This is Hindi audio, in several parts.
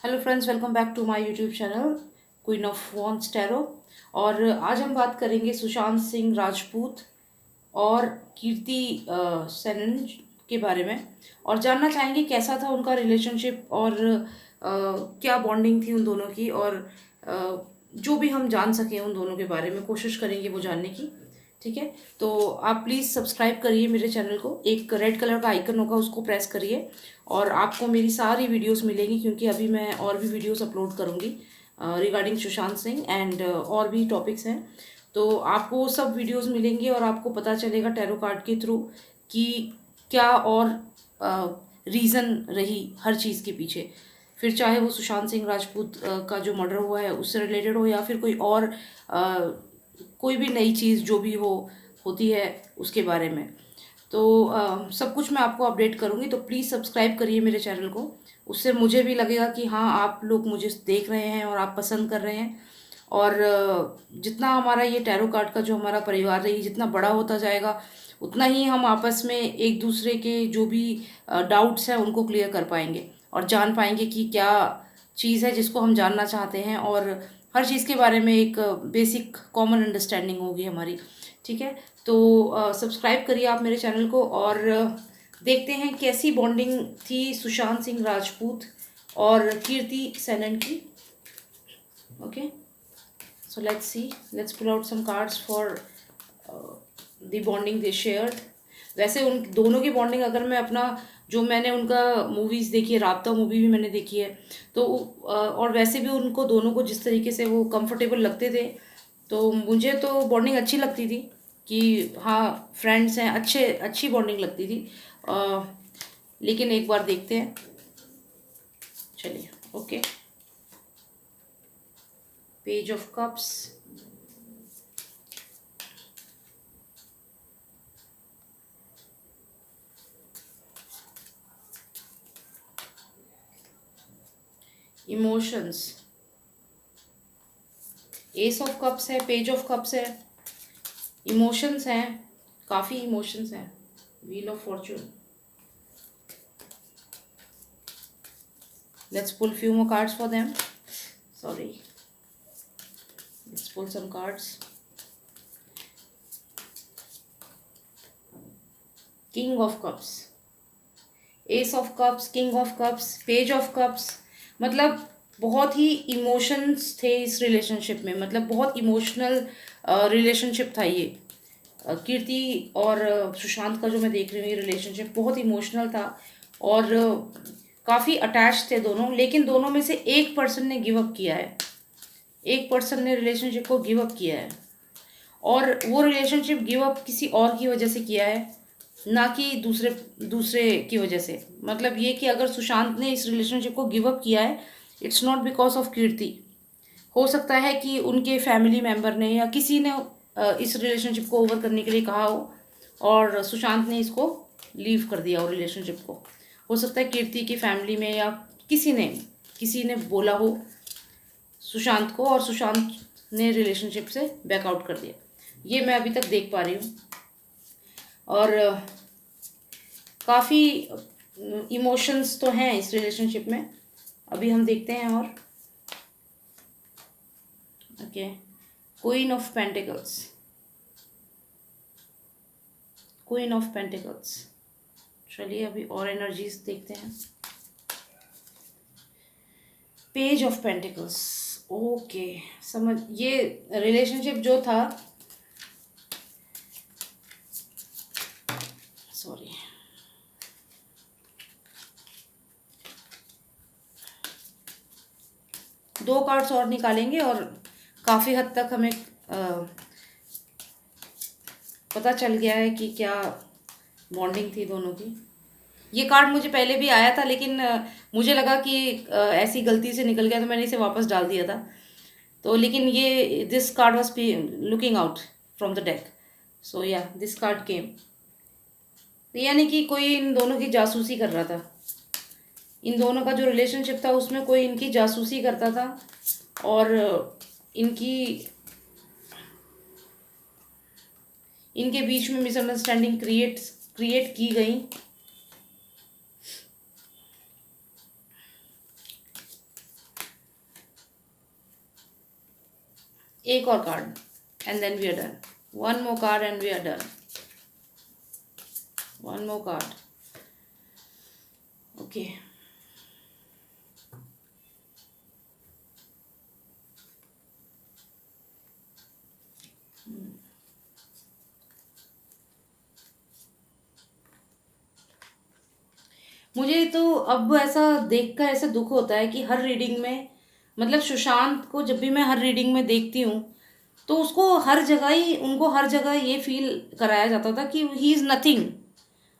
Hello friends, welcome back to my YouTube channel queen of wands tarot. और आज हम बात करेंगे सुशांत सिंह राजपूत और कीर्ति सेनन के बारे में, और जानना चाहेंगे कैसा था उनका रिलेशनशिप और क्या बॉन्डिंग थी उन दोनों की, और जो भी हम जान सकें उन दोनों के बारे में कोशिश करेंगे वो जानने की। ठीक है, तो आप प्लीज़ सब्सक्राइब करिए मेरे चैनल को, एक रेड कलर का आइकन होगा उसको प्रेस करिए और आपको मेरी सारी वीडियोस मिलेंगी, क्योंकि अभी मैं और भी वीडियोस अपलोड करूँगी रिगार्डिंग सुशांत सिंह एंड और भी टॉपिक्स हैं। तो आपको वो सब वीडियोस मिलेंगी और आपको पता चलेगा टैरो कार्ड के थ्रू कि क्या और रीज़न रही हर चीज़ के पीछे, फिर चाहे वो सुशांत सिंह राजपूत का जो मर्डर हुआ है उससे रिलेटेड हो, या फिर कोई और कोई भी नई चीज़ जो भी होती है उसके बारे में। तो सब कुछ मैं आपको अपडेट करूँगी, तो प्लीज़ सब्सक्राइब करिए मेरे चैनल को। उससे मुझे भी लगेगा कि हाँ, आप लोग मुझे देख रहे हैं और आप पसंद कर रहे हैं। और जितना हमारा ये टैरो कार्ड का जो हमारा परिवार रही जितना बड़ा होता जाएगा, उतना ही हम आपस में एक दूसरे के जो भी डाउट्स हैं उनको क्लियर कर पाएंगे और जान पाएंगे कि क्या चीज़ है जिसको हम जानना चाहते हैं, और हर चीज़ के बारे में एक बेसिक कॉमन अंडरस्टैंडिंग होगी हमारी। ठीक है, तो सब्सक्राइब करिए आप मेरे चैनल को, और देखते हैं कैसी बॉन्डिंग थी सुशांत सिंह राजपूत और कीर्ति सेनन की। Okay, so let's see, let's pull out some cards for the bonding they shared. वैसे उन दोनों की बॉन्डिंग, अगर मैं अपना जो मैंने उनका मूवीज़ देखी है, राब्ता मूवी भी मैंने देखी है, तो और वैसे भी उनको दोनों को जिस तरीके से वो कंफर्टेबल लगते थे, तो मुझे तो बॉन्डिंग अच्छी लगती थी कि हाँ, फ्रेंड्स हैं, अच्छी बॉन्डिंग लगती थी। लेकिन एक बार देखते हैं, चलिए। Okay, page of cups, emotions, ace of cups है, पेज ऑफ कप्स है, इमोशंस हैं, काफ़ी इमोशंस हैं, wheel of fortune. Let's pull few more cards for them, sorry, let's pull some cards. King of cups, ace of cups, king of cups, page of cups, मतलब बहुत ही इमोशंस थे इस रिलेशनशिप में, मतलब बहुत इमोशनल रिलेशनशिप था ये। कीर्ति और सुशांत का जो मैं देख रही हूँ ये रिलेशनशिप बहुत इमोशनल था, और काफ़ी अटैच थे दोनों, लेकिन दोनों में से एक पर्सन ने गिव अप किया है, एक पर्सन ने रिलेशनशिप को गिव अप किया है, और वो रिलेशनशिप गिव अप किसी और की वजह से किया है, ना कि दूसरे दूसरे की वजह से। मतलब ये कि अगर सुशांत ने इस रिलेशनशिप को गिव अप किया है, इट्स नॉट बिकॉज ऑफ कीर्ति। हो सकता है कि उनके फैमिली मेम्बर ने या किसी ने इस रिलेशनशिप को ओवर करने के लिए कहा हो, और सुशांत ने इसको लीव कर दिया हो रिलेशनशिप को। हो सकता है कीर्ति की फैमिली में या किसी ने बोला हो सुशांत को, और सुशांत ने रिलेशनशिप से बैकआउट कर दिया। ये मैं अभी तक देख पा रही हूँ, और काफ़ी इमोशंस तो हैं इस रिलेशनशिप में। अभी हम देखते हैं। और okay, queen of pentacles, queen of pentacles. चलिए अभी और एनर्जीज देखते हैं। पेज ऑफ पेंटिकल्स, ओके, समझ, ये रिलेशनशिप जो था, सॉरी, दो कार्ड्स और निकालेंगे और काफ़ी हद तक हमें पता चल गया है कि क्या बॉन्डिंग थी दोनों की। ये कार्ड मुझे पहले भी आया था, लेकिन मुझे लगा कि ऐसी गलती से निकल गया तो मैंने इसे वापस डाल दिया था। तो लेकिन ये this card was looking out from the deck, so या दिस कार्ड केम। यानी कि कोई इन दोनों की जासूसी कर रहा था, इन दोनों का जो रिलेशनशिप था उसमें कोई इनकी जासूसी करता था, और इनकी इनके बीच में मिसअंडरस्टैंडिंग क्रिएट की गई। एक और card and then we are done. One more card and we are done. One more card. Okay. मुझे तो अब ऐसा देखकर ऐसा दुख होता है कि हर रीडिंग में, मतलब सुशांत को जब भी मैं हर रीडिंग में देखती हूँ तो उसको हर जगह ही, उनको हर जगह ये फील कराया जाता था कि he is nothing.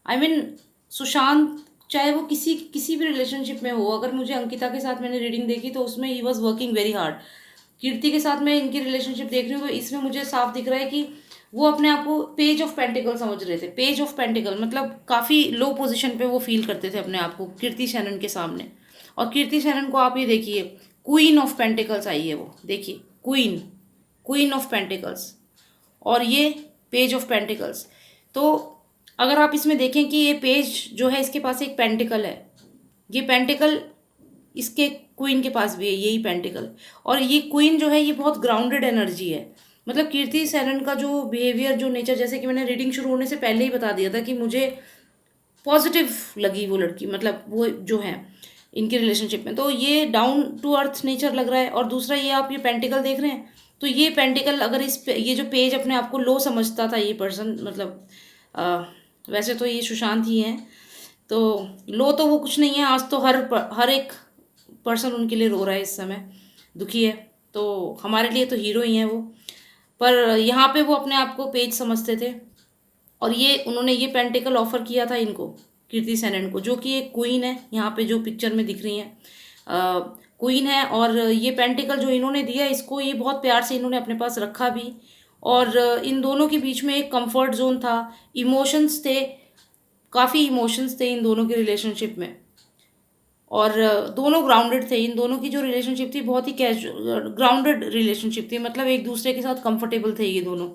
I mean Sushant चाहे वो किसी किसी भी रिलेशनशिप में हो, अगर मुझे अंकिता के साथ मैंने रीडिंग देखी तो उसमें ही was working very hard. Kirti के साथ मैं इनकी रिलेशनशिप देख रही हूँ तो इसमें मुझे साफ दिख रहा है कि वो अपने आप को पेज ऑफ पेंटिकल समझ रहे थे. पेज ऑफ पेंटिकल मतलब काफ़ी लो पोजीशन पे वो फील करते थे अपने आप को कीर्ति सैनन के सामने. और कीर्ति सैनन को आप ये देखिए, क्वीन ऑफ पेंटिकल्स आई है वो, देखिए क्वीन, क्वीन ऑफ पेंटिकल्स और ये पेज ऑफ पेंटिकल्स. तो अगर आप इसमें देखें कि ये पेज जो है इसके पास एक पेंटिकल है, ये पेंटिकल इसके क्वीन के पास भी है, यही पेंटिकल. और ये क्वीन जो है ये बहुत ग्राउंडेड एनर्जी है. मतलब कीर्ति सैनन का जो बिहेवियर, जो नेचर, जैसे कि मैंने रीडिंग शुरू होने से पहले ही बता दिया था कि मुझे पॉजिटिव लगी वो लड़की, मतलब वो जो है इनकी रिलेशनशिप में, तो ये डाउन टू अर्थ नेचर लग रहा है. और दूसरा ये आप ये पेंटिकल देख रहे हैं तो ये पेंटिकल, अगर ये जो पेज अपने आप को लो समझता था ये पर्सन, मतलब वैसे तो ये सुशांत ही हैं, तो लो तो वो कुछ नहीं है. आज तो हर एक पर्सन उनके लिए रो रहा है इस समय, दुखी है. तो हमारे लिए तो हीरो ही हैं वो. पर यहाँ पे वो अपने आप को पेज समझते थे और ये उन्होंने ये पेंटिकल ऑफर किया था इनको, कीर्ति सैनन को, जो कि एक क्वीन है यहाँ पे जो पिक्चर में दिख रही हैं, क्वीन है. और ये पेंटिकल जो इन्होंने दिया इसको ये बहुत प्यार से इन्होंने अपने पास रखा भी. और इन दोनों के बीच में एक कंफर्ट जोन था, इमोशंस थे, काफ़ी इमोशंस थे इन दोनों के रिलेशनशिप में. और दोनों ग्राउंडेड थे. इन दोनों की जो रिलेशनशिप थी बहुत ही कैजुअल ग्राउंडेड रिलेशनशिप थी, मतलब एक दूसरे के साथ कंफर्टेबल थे ये दोनों.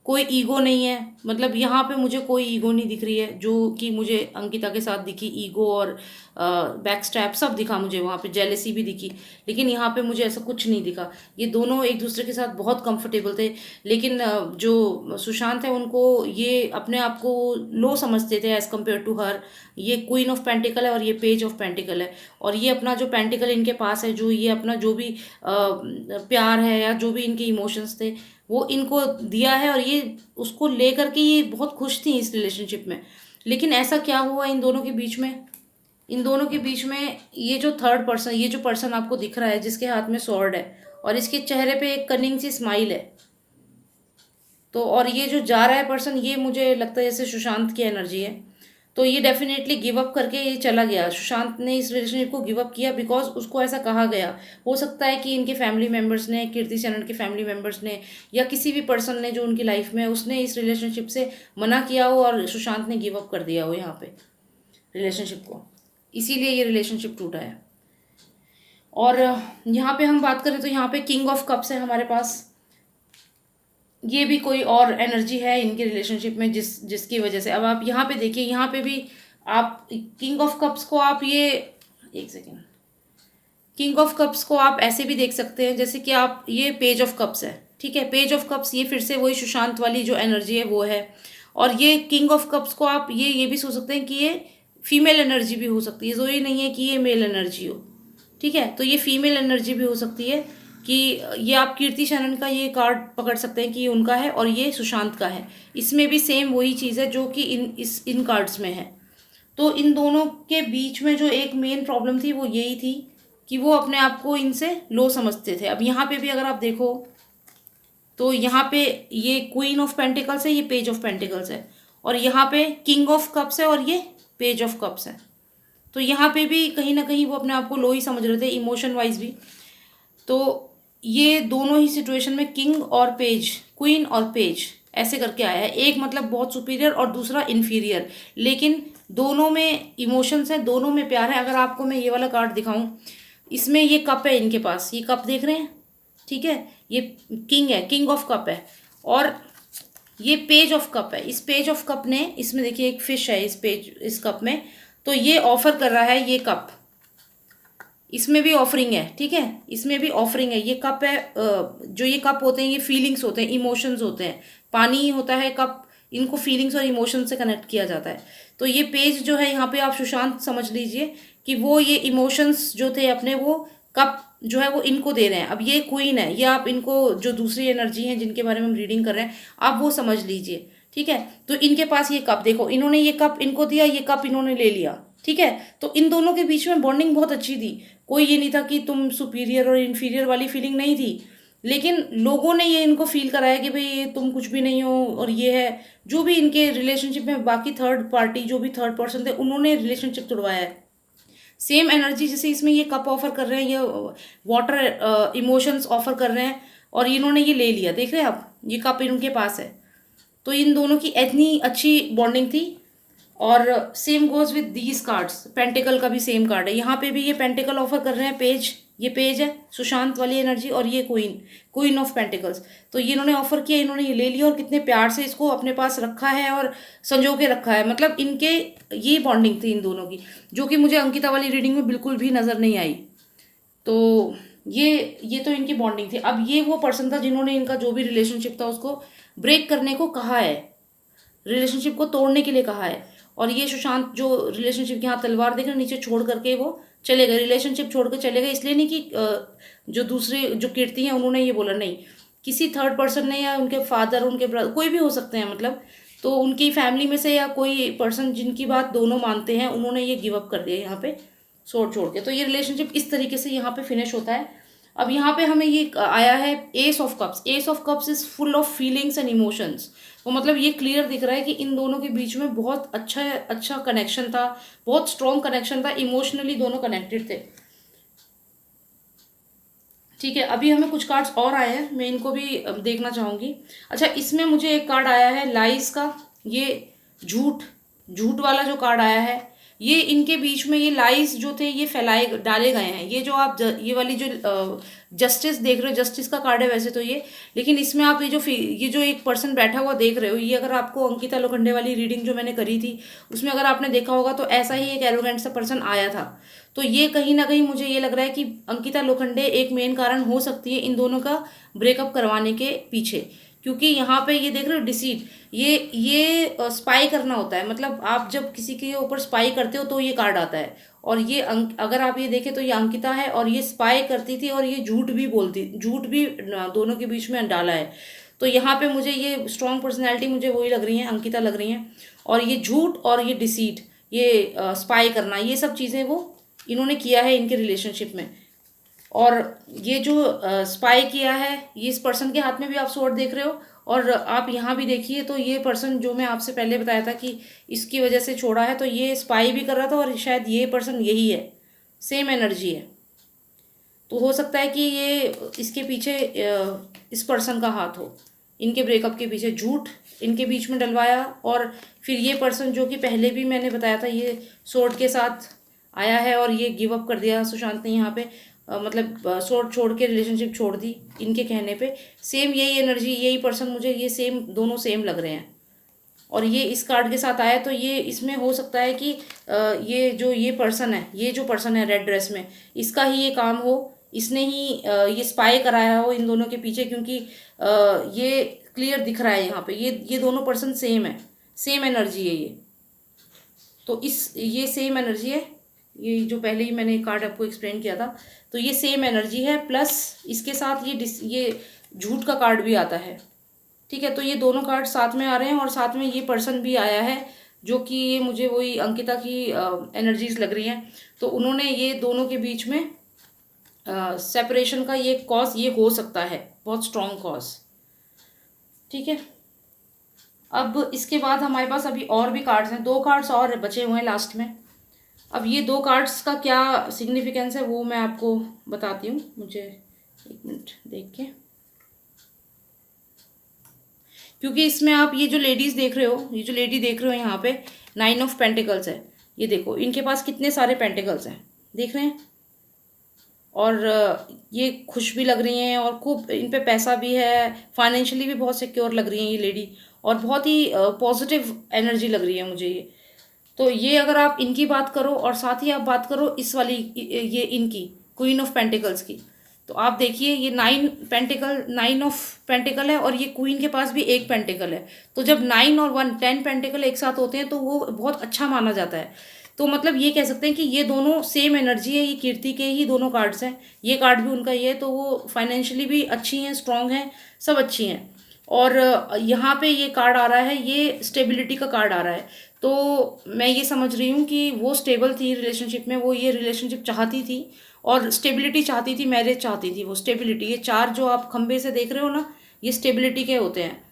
कोई ईगो नहीं है, मतलब यहाँ पे मुझे कोई ईगो नहीं दिख रही है जो कि मुझे अंकिता के साथ दिखी. ईगो और बैक स्टैप सब दिखा मुझे वहाँ पे, जेलेसी भी दिखी, लेकिन यहाँ पे मुझे ऐसा कुछ नहीं दिखा. ये दोनों एक दूसरे के साथ बहुत कंफर्टेबल थे. लेकिन जो सुशांत है उनको ये अपने आप को लो समझते थे एज़ कम्पेयर टू हर. ये क्वीन ऑफ पेंटिकल है और ये पेज ऑफ पेंटिकल है. और ये अपना जो पेंटिकल इनके पास है, जो ये अपना जो भी प्यार है या जो भी इनके इमोशंस थे वो इनको दिया है और ये उसको लेकर के ये बहुत खुश थी इस रिलेशनशिप में. लेकिन ऐसा क्या हुआ इन दोनों के बीच में, इन दोनों के बीच में ये जो थर्ड पर्सन, ये जो पर्सन आपको दिख रहा है जिसके हाथ में स्वॉर्ड है और इसके चेहरे पे एक कनिंग सी स्माइल है, तो और ये जो जा रहा है पर्सन, ये मुझे लगता है जैसे सुशांत की एनर्जी है. तो ये डेफिनेटली गिव अप करके ये चला गया. सुशांत ने इस रिलेशनशिप को गिव अप किया बिकॉज उसको ऐसा कहा गया. हो सकता है कि इनके फैमिली मेम्बर्स ने, कीर्ति सैनन के फैमिली मेम्बर्स ने या किसी भी पर्सन ने जो उनकी लाइफ में उसने इस रिलेशनशिप से मना किया हो और सुशांत ने गिव अप कर दिया हो यहाँ पे रिलेशनशिप को, इसीलिए ये रिलेशनशिप टूटा है. और यहाँ पे हम बात करें तो यहाँ पे किंग ऑफ कप्स है हमारे पास. ये भी कोई और एनर्जी है इनके रिलेशनशिप में जिसकी वजह से, अब आप यहाँ पे देखिए, यहाँ पे भी आप किंग ऑफ कप्स को आप ये, एक सेकेंड, किंग ऑफ कप्स को आप ऐसे भी देख सकते हैं जैसे कि आप ये पेज ऑफ कप्स है, ठीक है. पेज ऑफ कप्स ये फिर से वही सुशांत वाली जो एनर्जी है वो है. और ये किंग ऑफ कप्स को आप ये भी सोच सकते हैं कि ये फीमेल एनर्जी भी हो सकती है, ज़रूरी नहीं है कि ये मेल एनर्जी हो, ठीक है. तो ये फीमेल एनर्जी भी हो सकती है कि ये आप कीर्ति सैनन का ये कार्ड पकड़ सकते हैं कि ये उनका है और ये सुशांत का है. इसमें भी सेम वही चीज़ है जो कि इन कार्ड्स में है. तो इन दोनों के बीच में जो एक मेन प्रॉब्लम थी वो यही थी कि वो अपने आप को इनसे लो समझते थे. अब यहाँ पे भी अगर आप देखो तो यहाँ पे ये क्वीन ऑफ पेंटिकल्स है, ये पेज ऑफ पेंटिकल्स है, और यहाँ पे किंग ऑफ कप्स है और ये पेज ऑफ कप्स है. तो यहाँ पे भी कहीं ना कहीं वो अपने आप को लो ही समझ रहे थे इमोशन वाइज भी. तो ये दोनों ही सिचुएशन में किंग और पेज, क्वीन और पेज ऐसे करके आया है. एक मतलब बहुत सुपीरियर और दूसरा इन्फीरियर, लेकिन दोनों में इमोशंस हैं, दोनों में प्यार है. अगर आपको मैं ये वाला कार्ड दिखाऊं, इसमें ये कप है इनके पास, ये कप देख रहे हैं, ठीक है. ये किंग है, किंग ऑफ कप है, और ये पेज ऑफ कप है. इस पेज ऑफ कप ने, इसमें देखिए एक फिश है इस कप में, तो ये ऑफर कर रहा है ये कप इसमें भी ऑफरिंग है, ठीक है, इसमें भी ऑफरिंग है। ये कप है, जो ये कप होते हैं ये फीलिंग्स होते हैं, इमोशंस होते हैं। पानी ही होता है कप, इनको फीलिंग्स और इमोशन से कनेक्ट किया जाता है। तो ये पेज जो है यहाँ पे आप सुशांत समझ लीजिए कि वो ये इमोशंस जो थे अपने, वो कप जो है वो इनको दे रहे हैं। अब ये क्वीन है, ये आप इनको जो दूसरी एनर्जी है जिनके बारे में हम रीडिंग कर रहे हैं आप वो समझ लीजिए, ठीक है। तो इनके पास ये कप देखो, इन्होंने ये कप इनको दिया, ये कप इन्होंने ले लिया, ठीक है। तो इन दोनों के बीच में बॉन्डिंग बहुत अच्छी थी। कोई ये नहीं था कि तुम सुपीरियर और इन्फीरियर वाली फीलिंग नहीं थी, लेकिन लोगों ने ये इनको फील कराया कि भाई ये तुम कुछ भी नहीं हो, और ये है जो भी इनके रिलेशनशिप में बाकी थर्ड पार्टी जो भी थर्ड पर्सन थे उन्होंने रिलेशनशिप तोड़वाया है। सेम एनर्जी जैसे इसमें ये कप ऑफर कर रहे हैं, ये वाटर इमोशंस ऑफर कर रहे हैं, और इन्होंने ये ले लिया, देख रहे हैं आप, ये कप इनके पास है। तो इन दोनों की इतनी अच्छी बॉन्डिंग थी। और same goes with these cards, pentacle का भी सेम कार्ड है, यहाँ पे भी ये पेंटिकल ऑफर कर रहे हैं, पेज, ये पेज है सुशांत वाली एनर्जी, और ये क्वीन, क्वीन ऑफ पेंटिकल्स। तो ये इन्होंने ऑफर किया, इन्होंने ये ले लिया और कितने प्यार से इसको अपने पास रखा है और संजो के रखा है। मतलब इनके ये बॉन्डिंग थी इन दोनों की, जो कि मुझे अंकिता वाली रीडिंग में बिल्कुल भी नज़र नहीं आई। तो ये तो इनकी बॉन्डिंग थी। अब ये वो पर्सन था जिन्होंने इनका जो भी रिलेशनशिप था उसको ब्रेक करने को कहा है, रिलेशनशिप को तोड़ने के लिए कहा है। और ये सुशांत जो रिलेशनशिप के यहाँ तलवार देख रहे नीचे छोड़ करके वो चले गए, रिलेशनशिप छोड़ कर चले गए। इसलिए नहीं कि जो दूसरे जो कीर्ति हैं उन्होंने ये बोला, नहीं, किसी थर्ड पर्सन ने या उनके फादर, उनके ब्रदर, कोई भी हो सकते हैं, मतलब तो उनकी फैमिली में से या कोई पर्सन जिनकी बात दोनों मानते हैं उन्होंने ये गिव अप कर दिया यहाँ पे छोड़ के। तो ये रिलेशनशिप इस तरीके से यहाँ पे फिनिश होता है। अब यहाँ पे हमें ये आया है S of cups. Ace of cups is full of feelings and emotions. तो मतलब ये क्लियर दिख रहा है कि इन दोनों के बीच में बहुत अच्छा कनेक्शन था, बहुत स्ट्रॉन्ग कनेक्शन था, इमोशनली दोनों कनेक्टेड थे, ठीक है। अभी हमें कुछ कार्ड्स और आए हैं, मैं इनको भी देखना चाहूँगी। अच्छा, इसमें मुझे एक कार्ड आया है लाइस का, ये झूठ, झूठ वाला जो कार्ड आया है, ये इनके बीच में ये लाइस जो थे ये फैलाए डाले गए हैं। ये जो आप ये वाली जो जस्टिस देख रहे हो, जस्टिस का कार्ड है वैसे तो ये, लेकिन इसमें आप ये जो एक पर्सन बैठा हुआ देख रहे हो, ये अगर आपको अंकिता लोखंडे वाली रीडिंग जो मैंने करी थी उसमें अगर आपने देखा होगा तो ऐसा ही एक एरोगेंट सा पर्सन आया था। तो ये कहीं ना कहीं मुझे ये लग रहा है कि अंकिता लोखंडे एक मेन कारण हो सकती है इन दोनों का ब्रेकअप करवाने के पीछे, क्योंकि यहाँ पे ये देख रहे हो डिसीट, ये स्पाई करना होता है। मतलब आप जब किसी के ऊपर स्पाई करते हो तो ये कार्ड आता है। और ये अगर आप ये देखें तो ये अंकिता है और ये स्पाई करती थी और ये झूठ भी बोलती, झूठ भी दोनों के बीच में डाला है। तो यहाँ पे मुझे ये स्ट्रॉन्ग पर्सनैलिटी मुझे वही लग रही है, अंकिता लग रही है। और ये झूठ और ये डिसीट, ये स्पाई करना, ये सब चीज़ें वो इन्होंने किया है इनके रिलेशनशिप में। और ये जो स्पाई किया है, ये इस पर्सन के हाथ में भी आप स्वॉर्ड देख रहे हो, और आप यहाँ भी देखिए तो ये पर्सन जो मैं आपसे पहले बताया था कि इसकी वजह से छोड़ा है, तो ये स्पाई भी कर रहा था और शायद ये पर्सन यही है, सेम एनर्जी है। तो हो सकता है कि ये इसके पीछे इस पर्सन का हाथ हो, इनके ब्रेकअप के पीछे झूठ इनके बीच में डलवाया। और फिर ये पर्सन जो कि पहले भी मैंने बताया था ये स्वॉर्ड के साथ आया है और ये गिव अप कर दिया सुशांत ने यहाँ पे, मतलब स्वॉर्ड छोड़ के रिलेशनशिप छोड़ दी इनके कहने पे। सेम यही एनर्जी, यही पर्सन, मुझे ये सेम, दोनों सेम लग रहे हैं। और ये इस कार्ड के साथ आया तो ये इसमें हो सकता है कि ये जो ये पर्सन है, ये जो पर्सन है रेड ड्रेस में, इसका ही ये काम हो, इसने ही ये स्पाई कराया हो इन दोनों के पीछे, क्योंकि ये क्लियर दिख रहा है यहाँ पे, ये दोनों पर्सन सेम है, सेम एनर्जी है ये। तो ये सेम एनर्जी है, ये जो पहले ही मैंने कार्ड आपको एक्सप्लेन किया था, तो ये सेम एनर्जी है। प्लस इसके साथ ये झूठ का कार्ड भी आता है, ठीक है। तो ये दोनों कार्ड साथ में आ रहे हैं और साथ में ये पर्सन भी आया है जो कि ये मुझे वही अंकिता की एनर्जीज लग रही हैं। तो उन्होंने ये दोनों के बीच में सेपरेशन का ये कॉज ये हो सकता है, बहुत स्ट्रॉन्ग कॉज, ठीक है। अब इसके बाद हमारे पास अभी और भी कार्ड्स हैं, 2 कार्ड्स और बचे हुए हैं लास्ट में। अब ये 2 कार्ड्स का क्या सिग्निफिकेंस है वो मैं आपको बताती हूँ, मुझे 1 मिनट देख के, क्योंकि इसमें आप ये जो लेडीज़ देख रहे हो, ये जो लेडी देख रहे हो यहाँ पे 9 ऑफ पेंटिकल्स है, ये देखो इनके पास कितने सारे पेंटिकल्स हैं, देख रहे हैं। और ये खुश भी लग रही हैं और खूब इन पे पैसा भी है, फाइनेंशियली भी बहुत सिक्योर लग रही हैं ये लेडी, और बहुत ही पॉजिटिव एनर्जी लग रही है मुझे ये। तो ये अगर आप इनकी बात करो और साथ ही आप बात करो इस वाली ये इनकी, क्वीन ऑफ पेंटिकल्स की। तो आप देखिए ये 9 ऑफ पेंटिकल है और ये क्वीन के पास भी एक पेंटिकल है। तो जब 9 और 1 10 पेंटिकल एक साथ होते हैं तो वो बहुत अच्छा माना जाता है। तो मतलब ये कह सकते हैं कि ये दोनों सेम एनर्जी है, ये कीर्ति के ही दोनों कार्ड्स हैं। ये कार्ड भी उनका ये है, तो वो फाइनेंशियली भी अच्छी हैं, स्ट्रांग हैं, सब अच्छी हैं। और यहाँ पे ये कार्ड आ रहा है, ये स्टेबिलिटी का कार्ड आ रहा है। तो मैं ये समझ रही हूँ कि वो स्टेबल थी रिलेशनशिप में, वो ये रिलेशनशिप चाहती थी और स्टेबिलिटी चाहती थी, मैरिज चाहती थी, वो स्टेबिलिटी। ये 4 जो आप खंबे से देख रहे हो ना, ये स्टेबिलिटी के होते हैं।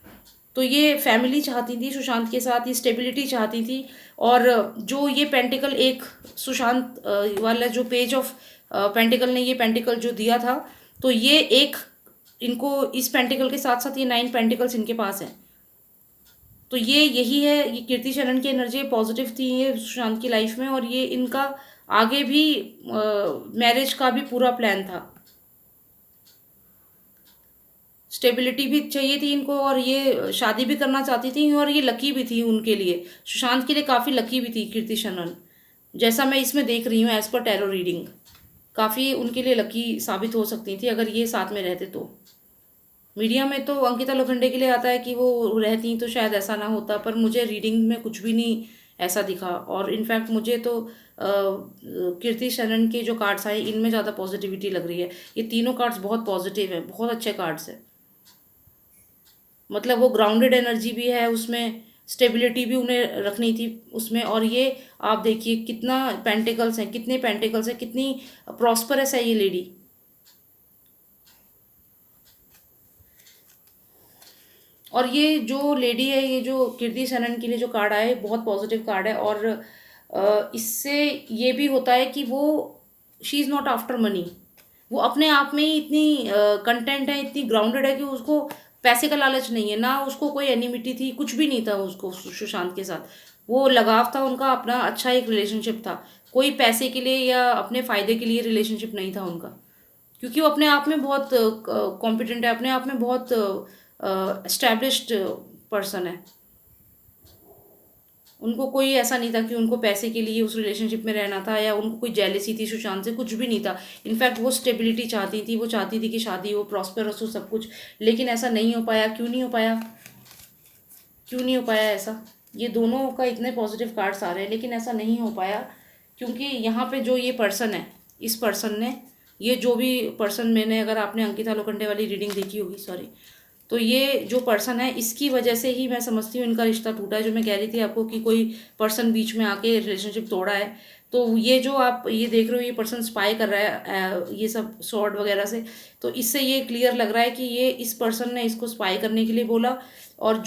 तो ये फैमिली चाहती थी सुशांत के साथ, ये स्टेबिलिटी चाहती थी। और जो ये पेंटिकल एक सुशांत वाला जो पेज ऑफ पेंटिकल ने ये पेंटिकल जो दिया था, तो ये एक इनको इस पेंटिकल के साथ साथ ये 9 पेंटिकल्स इनके पास हैं। तो ये यही है, ये कीर्ति शरण की एनर्जी पॉजिटिव थी ये सुशांत की लाइफ में, और ये इनका आगे भी मैरिज का भी पूरा प्लान था। स्टेबिलिटी भी चाहिए थी इनको और ये शादी भी करना चाहती थी, और ये लकी भी थी उनके लिए, सुशांत के लिए काफ़ी लकी भी थी कीर्ति शनन, जैसा मैं इसमें देख रही हूँ एज पर टैरो रीडिंग। काफ़ी उनके लिए लकी साबित हो सकती थी अगर ये साथ में रहते तो। मीडिया में तो अंकिता लोखंडे के लिए आता है कि वो रहती तो शायद ऐसा ना होता, पर मुझे रीडिंग में कुछ भी नहीं ऐसा दिखा। और इनफैक्ट मुझे तो कीर्ति शरण के जो कार्ड्स आए इनमें ज़्यादा पॉजिटिविटी लग रही है। ये तीनों कार्ड्स बहुत पॉजिटिव हैं, बहुत अच्छे कार्ड्स हैं। मतलब वो ग्राउंडेड एनर्जी भी है उसमें, स्टेबिलिटी भी उन्हें रखनी थी उसमें। और ये आप देखिए कितना पेंटिकल्स हैं, कितने पेंटिकल्स हैं, कितनी प्रॉस्परस है ये लेडी। और ये जो लेडी है, ये जो कीर्ति सनन के लिए जो कार्ड आया है बहुत पॉजिटिव कार्ड है। और इससे ये भी होता है कि वो she is not after money. वो अपने आप में ही इतनी कंटेंट है, इतनी ग्राउंडेड है कि उसको पैसे का लालच नहीं है, ना उसको कोई एनिमिटी थी, कुछ भी नहीं था उसको सुशांत के साथ। वो लगाव था उनका अपना, अच्छा एक रिलेशनशिप था। कोई पैसे के लिए या अपने फ़ायदे के लिए रिलेशनशिप नहीं था उनका, क्योंकि वो अपने आप में बहुत कॉम्पिटेंट है, अपने आप में बहुत एस्टैब्लिश्ड पर्सन है। उनको कोई ऐसा नहीं था कि उनको पैसे के लिए उस रिलेशनशिप में रहना था, या उनको कोई जेलिसी थी सुशांत से, कुछ भी नहीं था। इनफैक्ट वो स्टेबिलिटी चाहती थी, वो चाहती थी कि शादी हो, प्रॉस्पेरस हो, सब कुछ। लेकिन ऐसा नहीं हो पाया। क्यों नहीं हो पाया, क्यों नहीं हो पाया ऐसा? ये दोनों का इतने पॉजिटिव कार्ड्स आ रहे हैं लेकिन ऐसा नहीं हो पाया, क्योंकि यहाँ पे जो ये पर्सन है, इस पर्सन ने, ये जो भी पर्सन, मैंने, अगर आपने अंकिता लोखंडे वाली रीडिंग देखी होगी, सॉरी, तो ये जो पर्सन है इसकी वजह से ही मैं समझती हूँ इनका रिश्ता टूटा है। जो मैं कह रही थी आपको कि कोई पर्सन बीच में आके रिलेशनशिप तोड़ा है, तो ये जो आप ये देख रहे हो, ये पर्सन स्पाई कर रहा है ये सब सॉर्ड वगैरह से। तो इससे ये क्लियर लग रहा है कि ये इस पर्सन ने इसको स्पाई करने के लिए बोला, और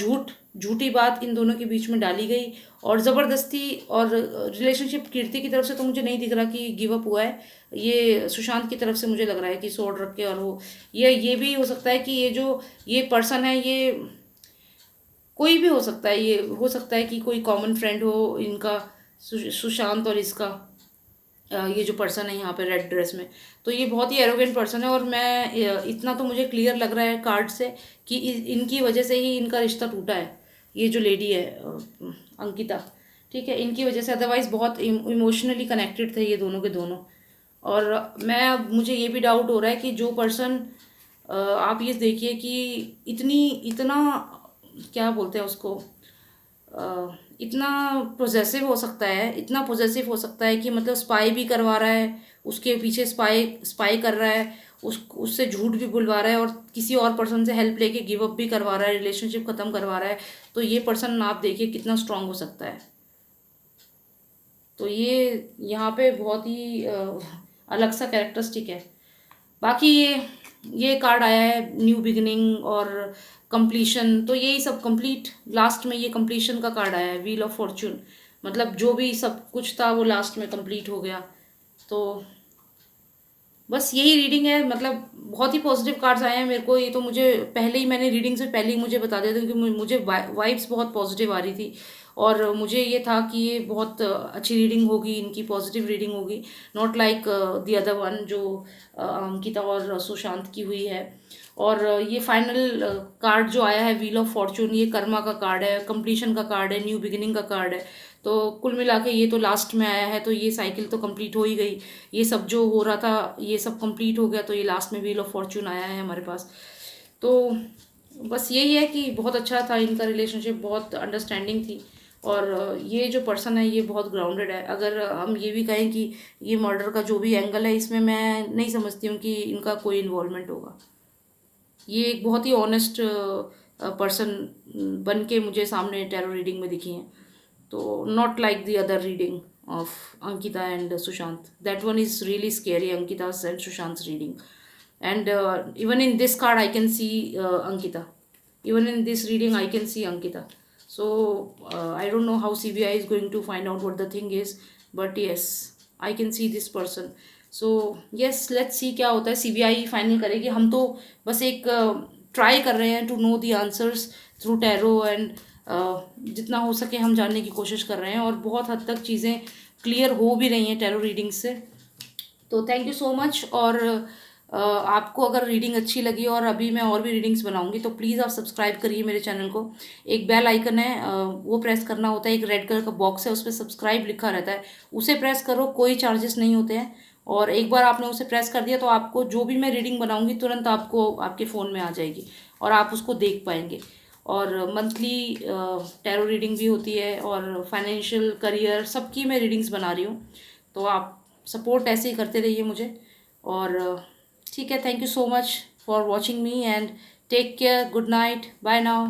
झूठी बात इन दोनों के बीच में डाली गई, और ज़बरदस्ती। और रिलेशनशिप कीर्ति की तरफ से तो मुझे नहीं दिख रहा कि गिव अप हुआ है, ये सुशांत की तरफ से मुझे लग रहा है कि सोड रख के। और वो ये भी हो सकता है कि ये पर्सन है, ये कोई भी हो सकता है। ये हो सकता है कि कोई कॉमन फ्रेंड हो इनका, सुशांत और इसका, ये जो पर्सन है यहाँ पे रेड ड्रेस में। तो ये बहुत ही एरोगेंट पर्सन है, और मैं इतना तो मुझे क्लियर लग रहा है कार्ड से कि इनकी वजह से ही इनका रिश्ता टूटा है। ये जो लेडी है अंकिता, ठीक है, इनकी वजह से, अदरवाइज़ बहुत इमोशनली कनेक्टेड थे ये दोनों के दोनों। और मुझे ये भी डाउट हो रहा है कि जो पर्सन, आप ये देखिए कि इतना क्या बोलते हैं उसको, इतना पोजेसिव हो सकता है, इतना पोजेसिव हो सकता है कि मतलब स्पाई भी करवा रहा है, उसके पीछे स्पाई कर रहा है, उससे झूठ भी बुलवा रहा है, और किसी और पर्सन से हेल्प लेके गिव अप भी करवा रहा है, रिलेशनशिप ख़त्म करवा रहा है। तो ये पर्सन आप देखिए कितना स्ट्रांग हो सकता है। तो ये यहाँ पे बहुत ही अलग सा कैरेक्टरिस्टिक है। बाकी ये कार्ड आया है न्यू बिगिनिंग और कंप्लीशन, तो यही सब कंप्लीट, लास्ट में ये कंप्लीशन का कार्ड आया है, व्हील ऑफ फॉर्चून। मतलब जो भी सब कुछ था वो लास्ट में कंप्लीट हो गया। तो बस यही रीडिंग है। मतलब बहुत ही पॉजिटिव कार्ड्स आए हैं मेरे को। ये तो मुझे पहले ही, मैंने रीडिंग से पहले ही मुझे बता दिया था, क्योंकि मुझे वाइब्स बहुत पॉजिटिव आ रही थी, और मुझे ये था कि ये बहुत अच्छी रीडिंग होगी, इनकी पॉजिटिव रीडिंग होगी, not like the other one जो अंकिता और सुशांत की हुई है। और ये फाइनल कार्ड जो आया है व्हील ऑफ फॉर्चून, ये कर्मा का कार्ड है, कंप्लीशन का कार्ड है, न्यू बिगिनिंग का कार्ड है। तो कुल मिला के ये तो लास्ट में आया है, तो ये साइकिल तो कंप्लीट हो ही गई। ये सब जो हो रहा था ये सब कंप्लीट हो गया, तो ये लास्ट में व्हील ऑफ फॉर्च्यून आया है हमारे पास। तो बस यही है कि बहुत अच्छा था इनका रिलेशनशिप, बहुत अंडरस्टैंडिंग थी। और ये जो पर्सन है ये बहुत ग्राउंडेड है। अगर हम ये भी कहें कि ये मर्डर का जो भी एंगल है, इसमें मैं नहीं समझती हूँ कि इनका कोई इन्वॉल्वमेंट होगा। ये एक बहुत ही ऑनेस्ट पर्सन बन के मुझे सामने टैरो रीडिंग में दिखी हैं। तो not like the other reading of Ankita and Sushant, that one is really scary, Ankita and Sushant reading. And even in this card I can see Ankita. Even in this reading I can see Ankita. So I don't know how CBI is going to find out what the thing is, but yes, I can see this person. So yes, let's see क्या होता है। CBI फाइनल करेगी। हम तो बस एक ट्राई कर रहे हैं to know the answers through tarot, and जितना हो सके हम जानने की कोशिश कर रहे हैं, और बहुत हद तक चीज़ें क्लियर हो भी रही हैं टैरो रीडिंग से। तो थैंक यू सो मच। और आपको अगर रीडिंग अच्छी लगी और अभी मैं और भी रीडिंग्स बनाऊंगी, तो प्लीज़ आप सब्सक्राइब करिए मेरे चैनल को। एक बेल आइकन है, वो प्रेस करना होता है। एक रेड कलर का बॉक्स है, उस पर सब्सक्राइब लिखा रहता है, उसे प्रेस करो, कोई चार्जेस नहीं होते हैं। और एक बार आपने उसे प्रेस कर दिया तो आपको जो भी मैं रीडिंग बनाऊंगी तुरंत आपको आपके फ़ोन में आ जाएगी और आप उसको देख पाएंगे। और मंथली टैरो रीडिंग भी होती है, और फाइनेंशियल, करियर, सबकी मैं रीडिंग्स बना रही हूँ। तो आप सपोर्ट ऐसे ही करते रहिए मुझे। और ठीक है, thank you so much for watching me, and take care, good night, bye now.